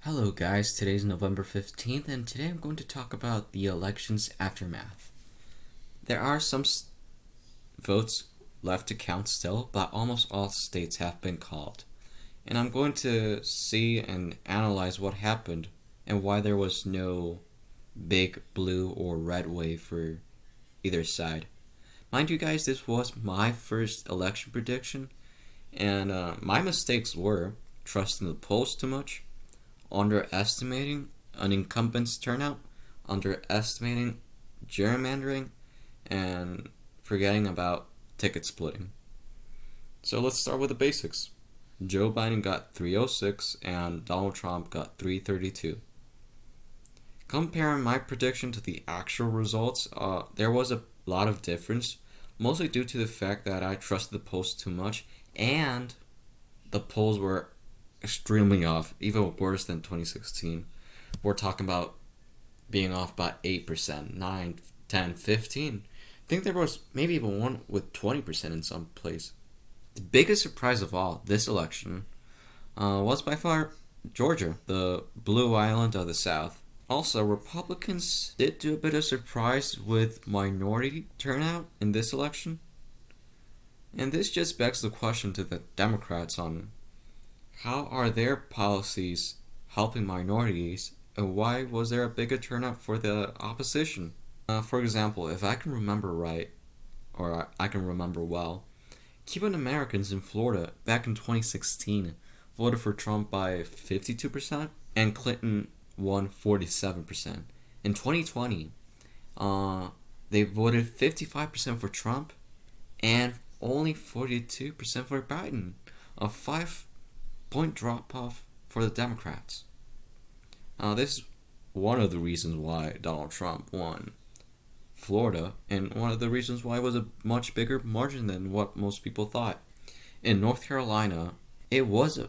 Hello guys, today's November 15th and today I'm going to talk about the election's aftermath. There are some votes left to count still, but almost all states have been called. And I'm going to see and analyze what happened and why there was no big blue or red wave for either side. Mind you guys, this was my first election prediction, and my mistakes were trusting the polls too much, underestimating an incumbent's turnout, underestimating gerrymandering, and forgetting about ticket splitting. So let's start with the basics. Joe Biden got 306 and Donald Trump got 332. Comparing my prediction to the actual results, there was a lot of difference, mostly due to the fact that I trusted the polls too much and the polls were extremely off, even worse than 2016. We're talking about being off by 8%, 9, 10, 15. I think there was maybe even one with 20% in some place. The biggest surprise of all this election was by far Georgia, the blue island of the South. Also, Republicans did do a bit of surprise with minority turnout in this election. And this just begs the question to the Democrats on how are their policies helping minorities, and why was there a bigger turnout for the opposition? For example, if I can remember right, or I can remember well, Cuban Americans in Florida back in 2016 voted for Trump by 52%, and Clinton won 47%. In 2020, they voted 55% for Trump and only 42% for Biden, a 5-point drop off for the Democrats. This is one of the reasons why Donald Trump won Florida, and one of the reasons why it was a much bigger margin than what most people thought. In North Carolina, it was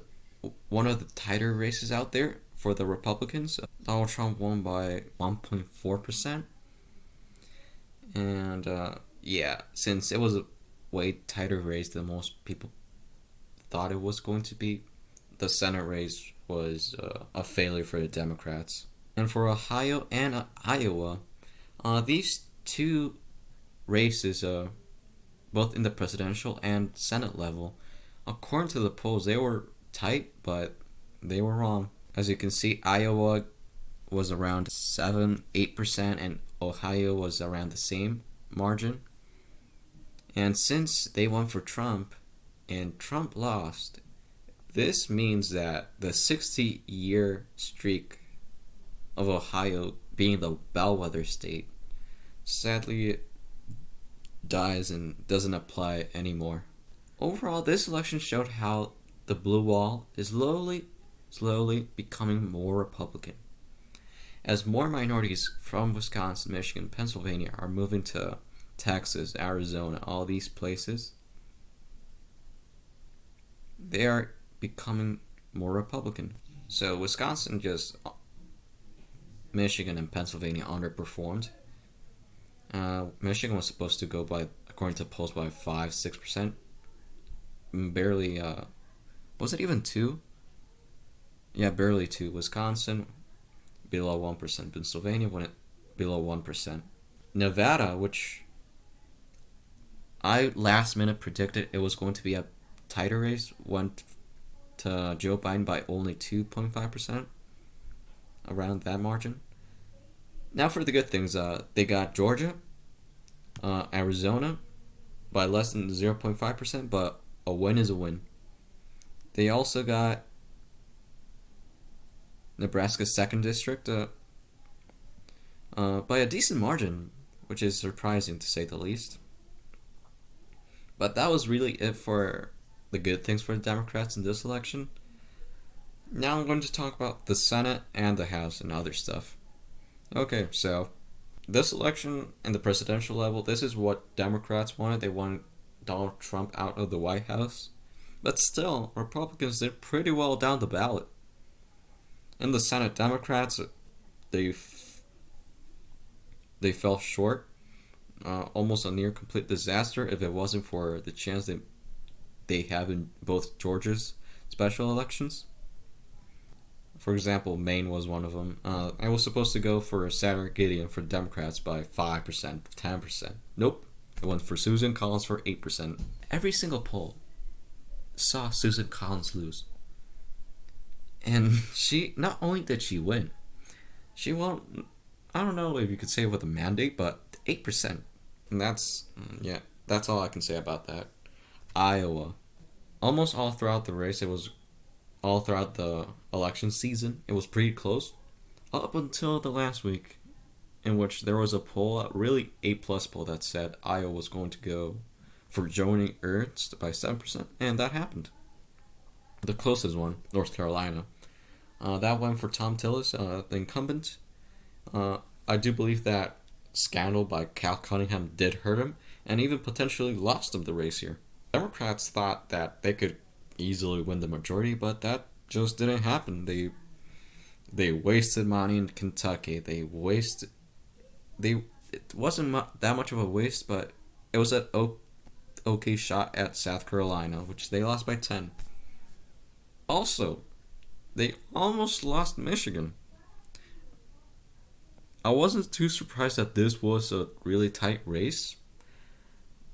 one of the tighter races out there for the Republicans. Donald Trump won by 1.4%. And yeah, since it was a way tighter race than most people thought it was going to be, the Senate race was a failure for the Democrats. And for Ohio and Iowa, these two races, both in the presidential and Senate level, according to the polls, they were tight, but they were wrong. As you can see, Iowa was around 7-8%, and Ohio was around the same margin. And since they went for Trump, and Trump lost, this means that the 60-year streak of Ohio being the bellwether state sadly dies and doesn't apply anymore. Overall, this election showed how the blue wall is slowly becoming more Republican. As more minorities from Wisconsin, Michigan, Pennsylvania are moving to Texas, Arizona, all these places, they are becoming more Republican. So Wisconsin Michigan and Pennsylvania underperformed. Michigan was supposed to go by, according to polls, by 5-6%. Barely, was it even 2? Yeah, barely 2. Wisconsin, below 1%. Pennsylvania went below 1%. Nevada, which I last minute predicted it was going to be a tighter race, went to Joe Biden by only 2.5%, around that margin. Now for the good things, they got Georgia, Arizona by less than 0.5%, but a win is a win. They also got Nebraska's 2nd district by a decent margin, which is surprising to say the least. But that was really it for the good things for the Democrats in this election. Now I'm going to talk about the Senate and the House and other stuff. Okay, so this election and the presidential level, this is what Democrats wanted. They wanted Donald Trump out of the White House. But still, Republicans did pretty well down the ballot. In the Senate, Democrats, they fell short. Almost a near complete disaster if it wasn't for the chance they have in both Georgia's special elections. For example, Maine was one of them. I was supposed to go for Sarah Gideon for Democrats by 5%, 10%. Nope. I went for Susan Collins for 8%. Every single poll saw Susan Collins lose. And she, not only did she win, she won, I don't know if you could say with a mandate, but 8%. And that's all I can say about that. Iowa. Almost all throughout the race, it was all throughout the election season, it was pretty close. Up until the last week, in which there was a poll, a really A-plus poll that said Iowa was going to go for Joni Ernst by 7%, and that happened. The closest one, North Carolina. That went for Thom Tillis, the incumbent. I do believe that scandal by Cal Cunningham did hurt him, and even potentially lost him the race here. Democrats thought that they could easily win the majority, but that just didn't happen. They wasted money in Kentucky. It wasn't that much of a waste, but it was an okay shot at South Carolina, which they lost by 10. Also, they almost lost Michigan. I wasn't too surprised that this was a really tight race,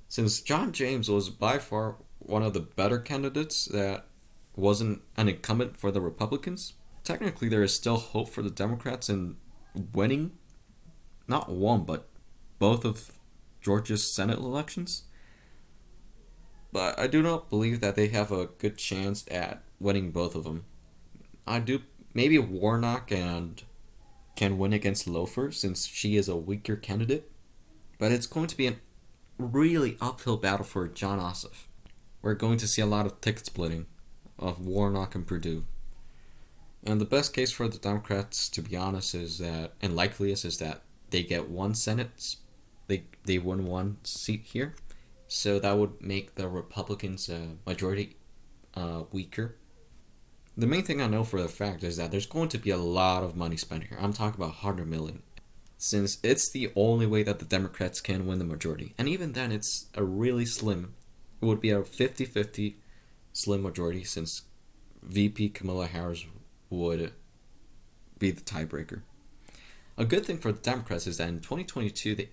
since John James was by far one of the better candidates that wasn't an incumbent for the Republicans. Technically, there is still hope for the Democrats in winning, not one, but both of Georgia's Senate elections. But I do not believe that they have a good chance at winning both of them. Maybe Warnock can win against Loeffler, since she is a weaker candidate. But it's going to be a really uphill battle for Jon Ossoff. We're going to see a lot of ticket splitting of Warnock and Perdue. And the best case for the Democrats, to be honest, is that, and likeliest, is that they get one Senate, they win one seat here. So that would make the Republicans' majority weaker. The main thing I know for a fact is that there's going to be a lot of money spent here. I'm talking about $100 million. Since it's the only way that the Democrats can win the majority. And even then, it's a really slim. It would be a 50-50 slim majority, since VP Kamala Harris would be the tiebreaker. A good thing for the Democrats is that in 2022, the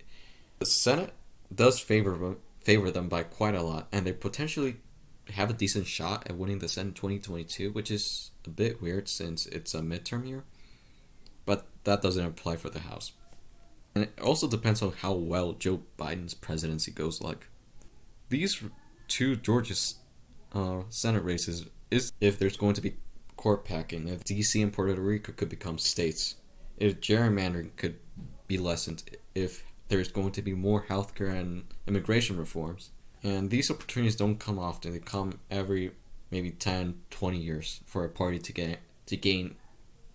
Senate does favor them by quite a lot, and they potentially have a decent shot at winning the Senate in 2022, which is a bit weird since it's a midterm year. But that doesn't apply for the House. And it also depends on how well Joe Biden's presidency goes like. These two Georgia Senate races is if there's going to be court packing, if DC and Puerto Rico could become states, if gerrymandering could be lessened, if there's going to be more healthcare and immigration reforms. And these opportunities don't come often. They come every maybe 10, 20 years for a party to gain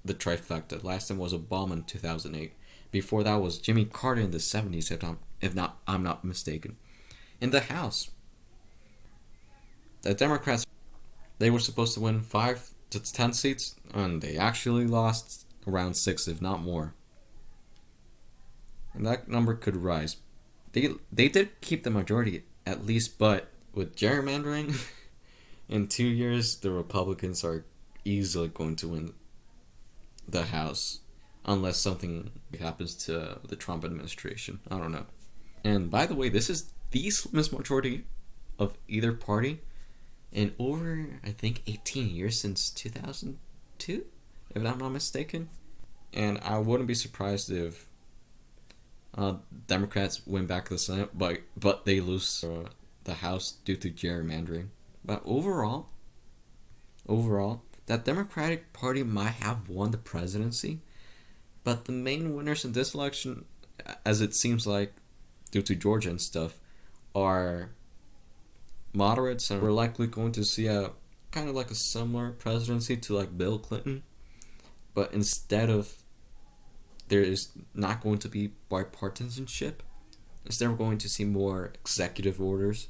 the trifecta. Last time was Obama in 2008. Before that was Jimmy Carter in the 70s, I'm not mistaken. In the House, the Democrats, they were supposed to win 5 to 10 seats, and they actually lost around 6, if not more. And that number could rise. They did keep the majority at least, but with gerrymandering, in 2 years, the Republicans are easily going to win the House, unless something happens to the Trump administration. I don't know. And by the way, this is the slimmest majority of either party in over, I think, 18 years, since 2002, if I'm not mistaken. And I wouldn't be surprised if Democrats win back the Senate, but they lose the House due to gerrymandering. But overall, that Democratic Party might have won the presidency, but the main winners in this election, as it seems like, due to Georgia and stuff, are moderates, and we're likely going to see a kind of like a similar presidency to like Bill Clinton, but instead of, there is not going to be bipartisanship. Instead, we're going to see more executive orders.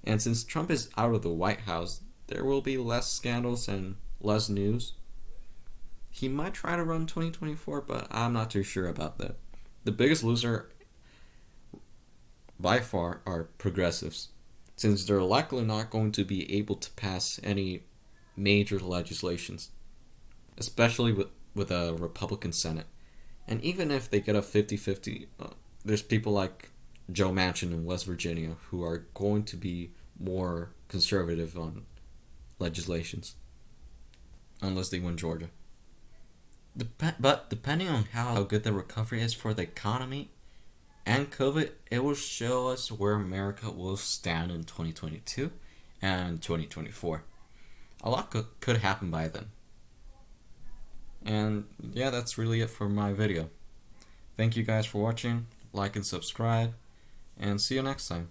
And since Trump is out of the White House, there will be less scandals and less news. He might try to run 2024, but I'm not too sure about that. The biggest loser by far are progressives, since they're likely not going to be able to pass any major legislations. especially with a Republican Senate. And even if they get a 50-50, there's people like Joe Manchin in West Virginia who are going to be more conservative on legislations, unless they win Georgia. But depending on how good the recovery is for the economy and COVID, it will show us where America will stand in 2022 and 2024. A lot could happen by then. And yeah, that's really it for my video. Thank you guys for watching, like and subscribe, and see you next time.